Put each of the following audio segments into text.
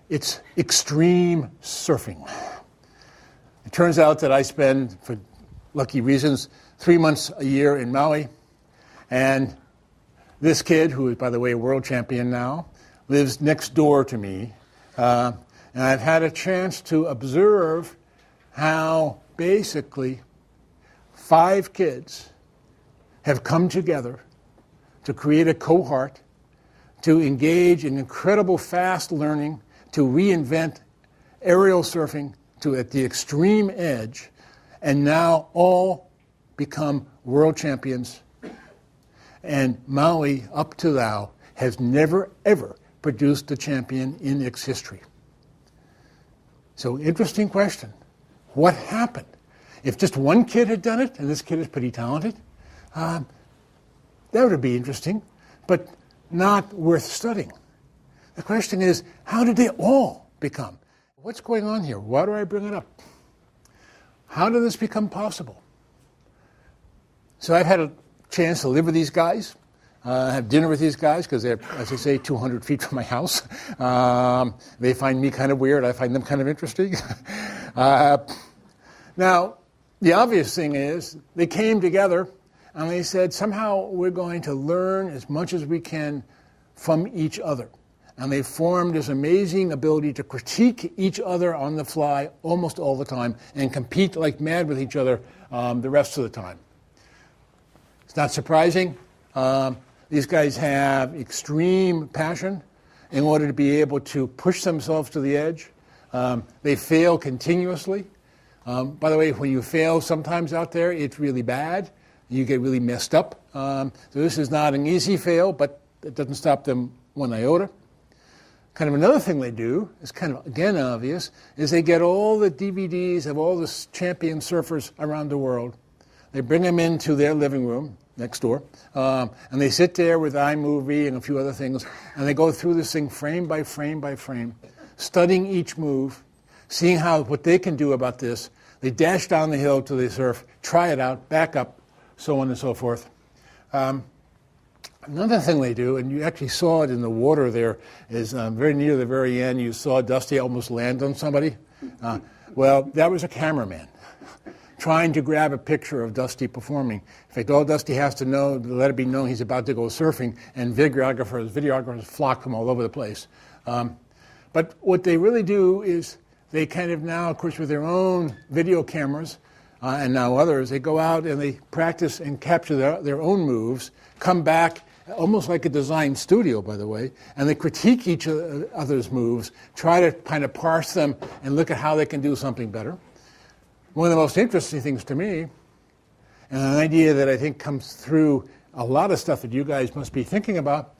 It's extreme surfing. It turns out that I spend, for lucky reasons, 3 months a year in Maui. And this kid, who is, by the way, a world champion now, lives next door to me. And I've had a chance to observe how basically 5 kids have come together to create a cohort, to engage in incredible fast learning, to reinvent aerial surfing at the extreme edge, and now all become world champions. And Maui, up to now, has never, ever produced a champion in its history. So, interesting question. What happened? If just one kid had done it, and this kid is pretty talented, that would be interesting, but not worth studying. The question is, how did they all become? What's going on here? Why do I bring it up? How did this become possible? So I've had a chance to live with these guys, have dinner with these guys, because they're, as I say, 200 feet from my house. They find me kind of weird. I find them kind of interesting. Now, the obvious thing is they came together and they said, somehow we're going to learn as much as we can from each other. And they formed this amazing ability to critique each other on the fly almost all the time and compete like mad with each other the rest of the time. It's not surprising. These guys have extreme passion in order to be able to push themselves to the edge. They fail continuously. By the way, when you fail sometimes out there, it's really bad. You get really messed up. So this is not an easy fail, but it doesn't stop them one iota. Kind of another thing they do, is kind of, again, obvious, is they get all the DVDs of all the champion surfers around the world. They bring them into their living room next door, and they sit there with iMovie and a few other things, and they go through this thing frame by frame by frame, studying each move, seeing what they can do about this. They dash down the hill till they surf, try it out, back up, so on and so forth. Another thing they do, and you actually saw it in the water there, is very near the very end, you saw Dusty almost land on somebody. Well, that was a cameraman trying to grab a picture of Dusty performing. In fact, all Dusty has to know, to let it be known he's about to go surfing, and videographers flock from all over the place. But what they really do is they kind of now, of course, with their own video cameras, and now others, they go out and they practice and capture their own moves, come back, almost like a design studio, by the way, and they critique each other's moves, try to kind of parse them and look at how they can do something better. One of the most interesting things to me, and an idea that I think comes through a lot of stuff that you guys must be thinking about,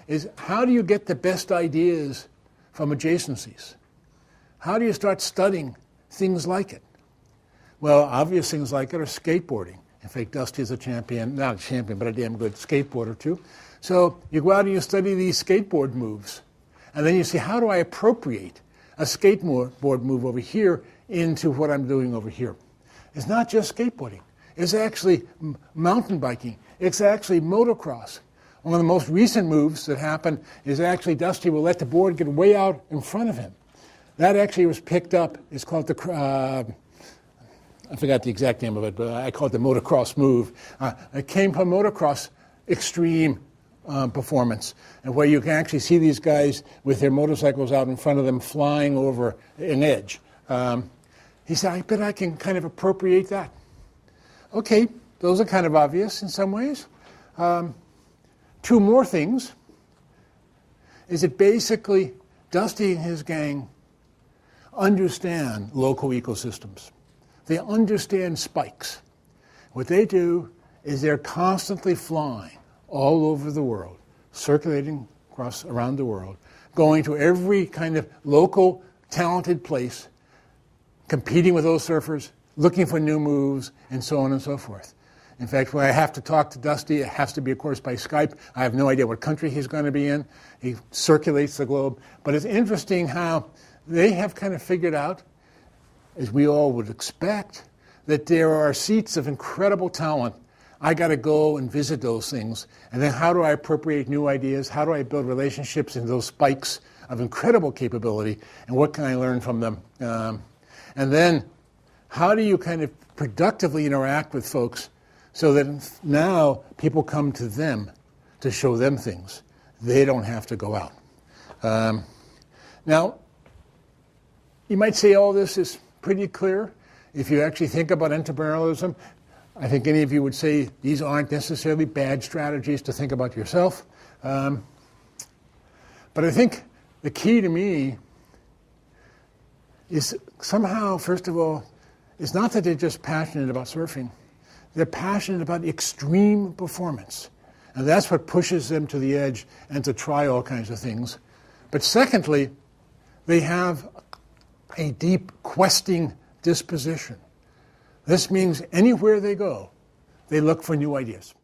is how do you get the best ideas from adjacencies? How do you start studying things like it? Well, obvious things like it are skateboarding. In fact, Dusty is a champion, not a champion, but a damn good skateboarder too. So you go out and you study these skateboard moves. And then you see, how do I appropriate a skateboard move over here into what I'm doing over here? It's not just skateboarding. It's actually mountain biking. It's actually motocross. One of the most recent moves that happened is actually Dusty will let the board get way out in front of him. That actually was picked up. It's called the... I forgot the exact name of it, but I call it the motocross move. It came from motocross extreme performance, and where you can actually see these guys with their motorcycles out in front of them flying over an edge. He said, I bet I can kind of appropriate that. Okay, those are kind of obvious in some ways. 2 more things is that basically Dusty and his gang understand local ecosystems. They understand spikes. What they do is they're constantly flying all over the world, circulating around the world, going to every kind of local, talented place, competing with those surfers, looking for new moves, and so on and so forth. In fact, when I have to talk to Dusty, it has to be, of course, by Skype. I have no idea what country he's going to be in. He circulates the globe. But it's interesting how they have kind of figured out, as we all would expect, that there are seats of incredible talent. I got to go and visit those things. And then how do I appropriate new ideas? How do I build relationships in those spikes of incredible capability, and what can I learn from them? And then how do you kind of productively interact with folks so that now people come to them to show them things. They don't have to go out. Now, you might say all this is pretty clear. If you actually think about entrepreneurialism, I think any of you would say these aren't necessarily bad strategies to think about yourself. But I think the key to me is somehow, first of all, it's not that they're just passionate about surfing. They're passionate about extreme performance. And that's what pushes them to the edge and to try all kinds of things. But secondly, they have a deep questing disposition. This means anywhere they go, they look for new ideas.